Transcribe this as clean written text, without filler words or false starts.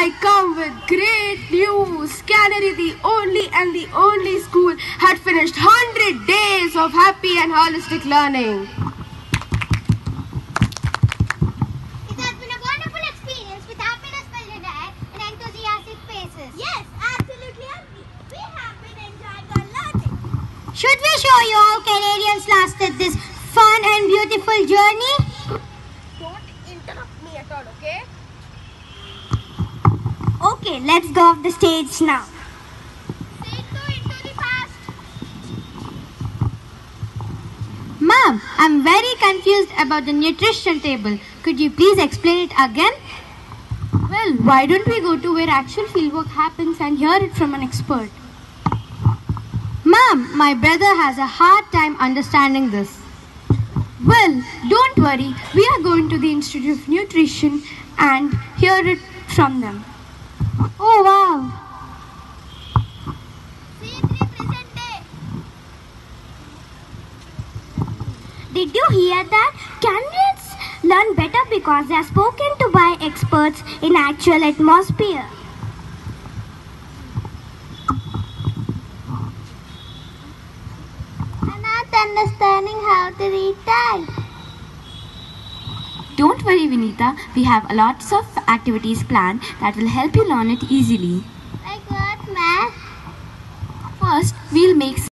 I come with great news. Canary, the only school, had finished 100 days of happy and holistic learning. It has been a wonderful experience with happiness filled in the air and enthusiastic faces. Yes, absolutely, Auntie. We have been enjoying our learning. Should we show you how Canadians lasted this fun and beautiful journey? Don't interrupt me at all, okay? Okay, let's go off the stage now. Say two into the past. Mom, I'm very confused about the nutrition table. Could you please explain it again? Well, why don't we go to where actual fieldwork happens and hear it from an expert? Mom, my brother has a hard time understanding this. Well, don't worry. We are going to the Institute of Nutrition and hear it from them. Oh wow! C3 present day. Did you hear that? Candidates learn better because they are spoken to by experts in actual atmosphere. I'm not understanding how to read that. Don't worry, Vinita. We have lots of activities planned that will help you learn it easily. Like what, Matt? First, we'll make